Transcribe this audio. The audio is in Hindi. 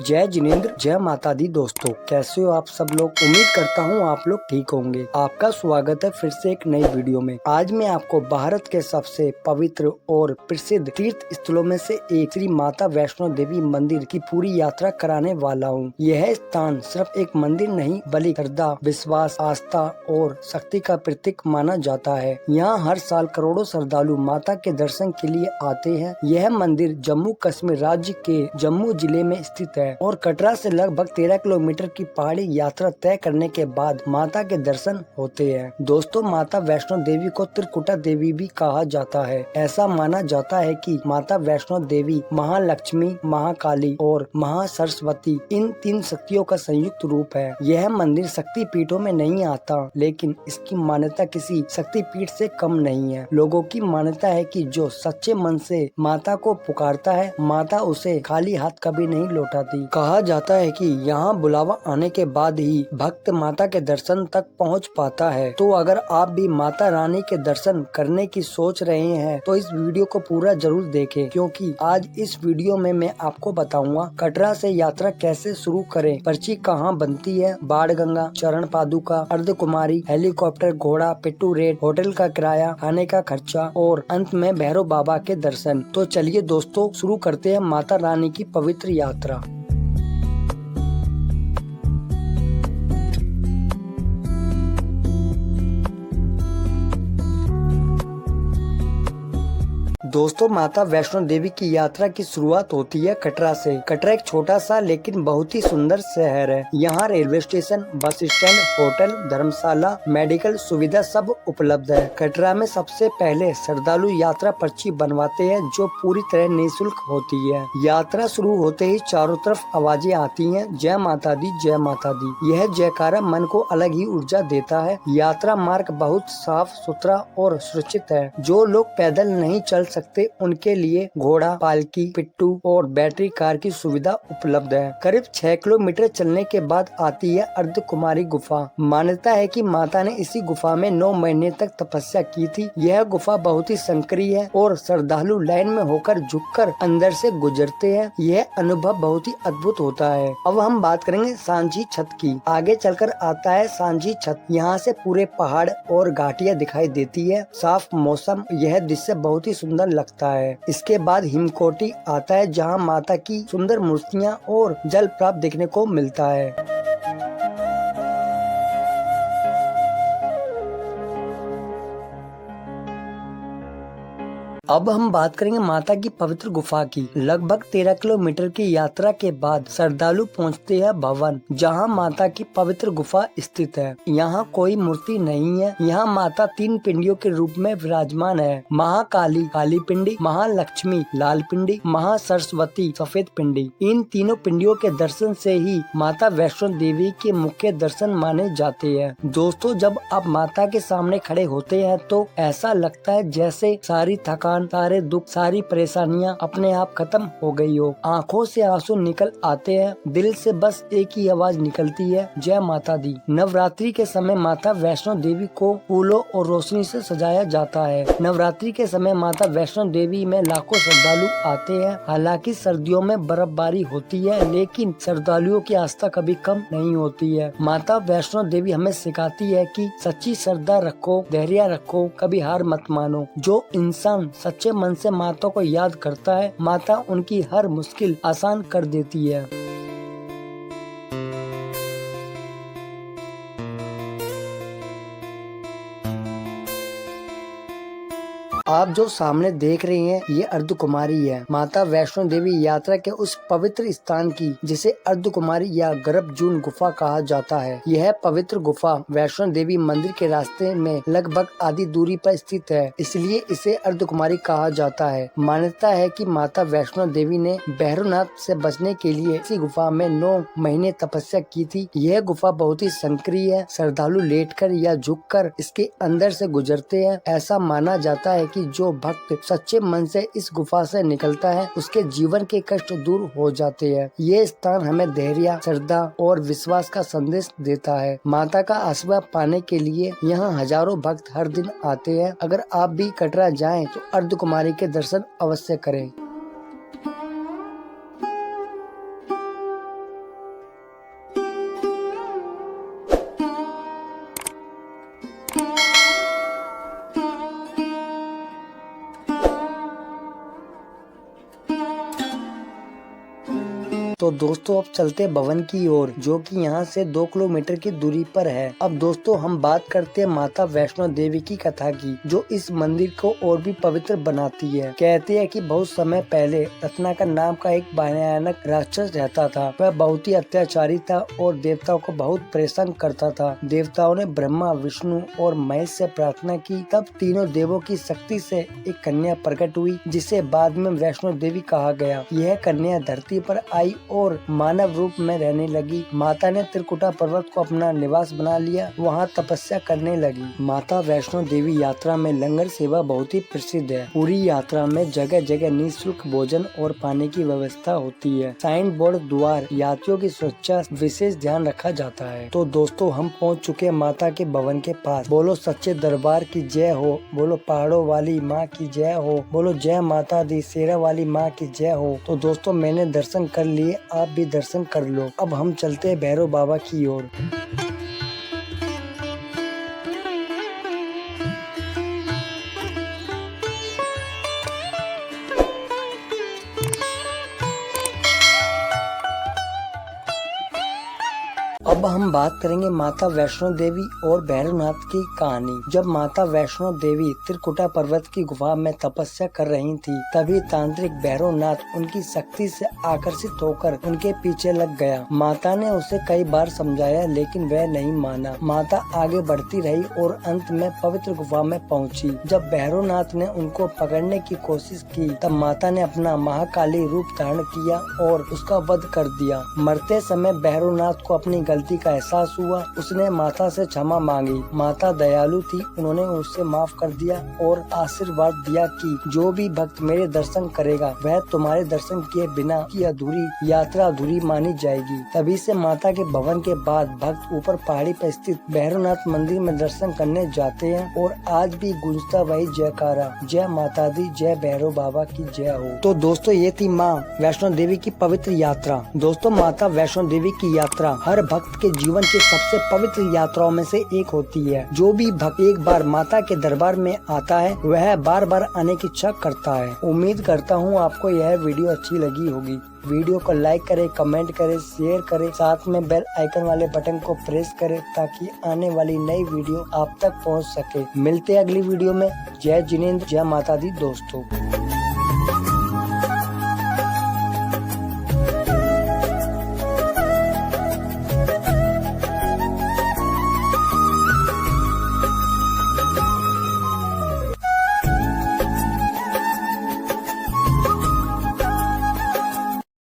जय जिनेंद्र, जय माता दी। दोस्तों कैसे हो आप सब लोग। उम्मीद करता हूँ आप लोग ठीक होंगे। आपका स्वागत है फिर से एक नई वीडियो में। आज मैं आपको भारत के सबसे पवित्र और प्रसिद्ध तीर्थ स्थलों में से एक श्री माता वैष्णो देवी मंदिर की पूरी यात्रा कराने वाला हूँ। यह स्थान सिर्फ एक मंदिर नहीं बल्कि श्रद्धा, विश्वास, आस्था और शक्ति का प्रतीक माना जाता है। यहाँ हर साल करोड़ों श्रद्धालु माता के दर्शन के लिए आते हैं। यह मंदिर जम्मू कश्मीर राज्य के जम्मू जिले में स्थित है और कटरा से लगभग 13 किलोमीटर की पहाड़ी यात्रा तय करने के बाद माता के दर्शन होते हैं। दोस्तों, माता वैष्णो देवी को त्रिकुटा देवी भी कहा जाता है। ऐसा माना जाता है कि माता वैष्णो देवी महालक्ष्मी, महाकाली और महासरस्वती इन तीन शक्तियों का संयुक्त रूप है। यह मंदिर शक्ति पीठों में नहीं आता, लेकिन इसकी मान्यता किसी शक्ति पीठ से कम नहीं है। लोगों की मान्यता है कि जो सच्चे मन से माता को पुकारता है, माता उसे खाली हाथ कभी नहीं लौटाती। कहा जाता है कि यहाँ बुलावा आने के बाद ही भक्त माता के दर्शन तक पहुँच पाता है। तो अगर आप भी माता रानी के दर्शन करने की सोच रहे हैं तो इस वीडियो को पूरा जरूर देखें, क्योंकि आज इस वीडियो में मैं आपको बताऊंगा कटरा से यात्रा कैसे शुरू करें, पर्ची कहाँ बनती है, बाण गंगा, चरण पादुका, अर्धकुमारी, हेलीकॉप्टर, घोड़ा, पिट्टू रेट, होटल का किराया, खाने का खर्चा और अंत में भैरव बाबा के दर्शन। तो चलिए दोस्तों शुरू करते हैं माता रानी की पवित्र यात्रा। दोस्तों, माता वैष्णो देवी की यात्रा की शुरुआत होती है कटरा से। कटरा एक छोटा सा लेकिन बहुत ही सुंदर शहर है। यहाँ railway station, bus stand, hotel, धर्मशाला, मेडिकल सुविधा सब उपलब्ध है। कटरा में सबसे पहले श्रद्धालु यात्रा पर्ची बनवाते हैं, जो पूरी तरह निःशुल्क होती है। यात्रा शुरू होते ही चारों तरफ आवाजें आती हैं, जय माता दी, जय माता दी। यह जयकारा मन को अलग ही ऊर्जा देता है। यात्रा मार्ग बहुत साफ सुथरा और सुरक्षित है। जो लोग पैदल नहीं चल सकते उनके लिए घोड़ा, पालकी, पिट्टू और बैटरी कार की सुविधा उपलब्ध है। करीब 6 किलोमीटर चलने के बाद आती है अर्धकुमारी गुफा। मान्यता है कि माता ने इसी गुफा में 9 महीने तक तपस्या की थी। यह गुफा बहुत ही संकरीय है और श्रद्धालु लाइन में होकर झुककर अंदर से गुजरते हैं। यह अनुभव बहुत ही अद्भुत होता है। अब हम बात करेंगे सांझी छत की। आगे चलकर आता है सांझी छत। यहाँ से पूरे पहाड़ और घाटियाँ दिखाई देती है। साफ मौसम, यह दृश्य बहुत ही सुंदर लगता है। इसके बाद हिमकोटी आता है, जहां माता की सुंदर मूर्तियां और जल प्राप्त देखने को मिलता है। अब हम बात करेंगे माता की पवित्र गुफा की। लगभग 13 किलोमीटर की यात्रा के बाद श्रद्धालु पहुंचते हैं भवन, जहां माता की पवित्र गुफा स्थित है। यहाँ कोई मूर्ति नहीं है। यहाँ माता 3 पिंडियों के रूप में विराजमान है। महाकाली काली पिंडी, महालक्ष्मी लाल पिंडी, महासरस्वती सफेद पिंडी। इन तीनों पिंडियों के दर्शन से ही माता वैष्णो देवी के मुख्य दर्शन माने जाते हैं। दोस्तों, जब आप माता के सामने खड़े होते हैं तो ऐसा लगता है जैसे सारी थकान, सारे दुख, सारी परेशानियां अपने आप खत्म हो गई हो। आंखों से आंसू निकल आते हैं। दिल से बस एक ही आवाज निकलती है, जय माता दी। नवरात्रि के समय माता वैष्णो देवी को फूलों और रोशनी से सजाया जाता है। नवरात्रि के समय माता वैष्णो देवी में लाखों श्रद्धालु आते हैं। हालांकि सर्दियों में बर्फबारी होती है, लेकिन श्रद्धालुओं की आस्था कभी कम नहीं होती है। माता वैष्णो देवी हमें सिखाती है कि सच्ची श्रद्धा रखो, धैर्य रखो, कभी हार मत मानो। जो इंसान सच्चे मन से माता को याद करता है, माता उनकी हर मुश्किल आसान कर देती है। आप जो सामने देख रहे हैं ये अर्धकुमारी है, माता वैष्णो देवी यात्रा के उस पवित्र स्थान की, जिसे अर्धकुमारी या गर्भजून गुफा कहा जाता है। यह पवित्र गुफा वैष्णो देवी मंदिर के रास्ते में लगभग आधी दूरी पर स्थित है, इसलिए इसे अर्धकुमारी कहा जाता है। मान्यता है कि माता वैष्णो देवी ने भैरवनाथ से बचने के लिए इसी गुफा में 9 महीने तपस्या की थी। यह गुफा बहुत ही संकरीय है। श्रद्धालु लेटकर या झुककर इसके अंदर से गुजरते हैं। ऐसा माना जाता है कि जो भक्त सच्चे मन से इस गुफा से निकलता है, उसके जीवन के कष्ट दूर हो जाते हैं। ये स्थान हमें धैर्य, श्रद्धा और विश्वास का संदेश देता है। माता का आशीर्वाद पाने के लिए यहाँ हजारों भक्त हर दिन आते हैं। अगर आप भी कटरा जाएं तो अर्धकुमारी के दर्शन अवश्य करें। तो दोस्तों अब चलते भवन की ओर, जो कि यहाँ से 2 किलोमीटर की दूरी पर है। अब दोस्तों हम बात करते हैं माता वैष्णो देवी की कथा की, जो इस मंदिर को और भी पवित्र बनाती है। कहते हैं कि बहुत समय पहले रत्नाकर नाम का एक भयानक राक्षस रहता था। वह बहुत ही अत्याचारी था और देवताओं को बहुत परेशान करता था। देवताओं ने ब्रह्मा, विष्णु और महेश से प्रार्थना की, तब तीनों देवों की शक्ति से एक कन्या प्रकट हुई, जिसे बाद में वैष्णो देवी कहा गया। यह कन्या धरती पर आई और मानव रूप में रहने लगी। माता ने त्रिकुटा पर्वत को अपना निवास बना लिया, वहाँ तपस्या करने लगी। माता वैष्णो देवी यात्रा में लंगर सेवा बहुत ही प्रसिद्ध है। पूरी यात्रा में जगह जगह निःशुल्क भोजन और पानी की व्यवस्था होती है। साइन बोर्ड द्वार यात्रियों की सुरक्षा विशेष ध्यान रखा जाता है। तो दोस्तों हम पहुँच चुके हैं माता के भवन के पास। बोलो सच्चे दरबार की जय हो, बोलो पहाड़ों वाली माँ की जय हो, बोलो जय माता दी शेरा वाली माँ की जय हो। तो दोस्तों मैंने दर्शन कर लिए, आप भी दर्शन कर लो। अब हम चलते हैं भैरव बाबा की ओर। अब हम बात करेंगे माता वैष्णो देवी और भैरवनाथ की कहानी। जब माता वैष्णो देवी त्रिकुटा पर्वत की गुफा में तपस्या कर रही थी, तभी तांत्रिक भैरवनाथ उनकी शक्ति से आकर्षित होकर उनके पीछे लग गया। माता ने उसे कई बार समझाया, लेकिन वह नहीं माना। माता आगे बढ़ती रही और अंत में पवित्र गुफा में पहुंची। जब भैरवनाथ ने उनको पकड़ने की कोशिश की, तब माता ने अपना महाकाली रूप धारण किया और उसका वध कर दिया। मरते समय भैरवनाथ को अपनी गलती का एहसास हुआ। उसने माता से क्षमा मांगी। माता दयालु थी, उन्होंने उसे माफ कर दिया और आशीर्वाद दिया कि जो भी भक्त मेरे दर्शन करेगा, वह तुम्हारे दर्शन किए बिना की अधूरी यात्रा अधूरी मानी जाएगी। तभी से माता के भवन के बाद भक्त ऊपर पहाड़ी पर स्थित भैरवनाथ मंदिर में दर्शन करने जाते हैं और आज भी गूंजता वही जयकारा, जय माता दी, जय भैरव बाबा की जय हो। तो दोस्तों ये थी माँ वैष्णो देवी की पवित्र यात्रा। दोस्तों माता वैष्णो देवी की यात्रा हर भक्त के जीवन की सबसे पवित्र यात्राओं में से एक होती है। जो भी भक्त एक बार माता के दरबार में आता है, वह बार बार आने की इच्छा करता है। उम्मीद करता हूँ आपको यह वीडियो अच्छी लगी होगी। वीडियो को लाइक करें, कमेंट करें, शेयर करें, साथ में बेल आइकन वाले बटन को प्रेस करें ताकि आने वाली नई वीडियो आप तक पहुंच सके। मिलते हैं अगली वीडियो में। जय जिनेंद्र, जय माता दी दोस्तों।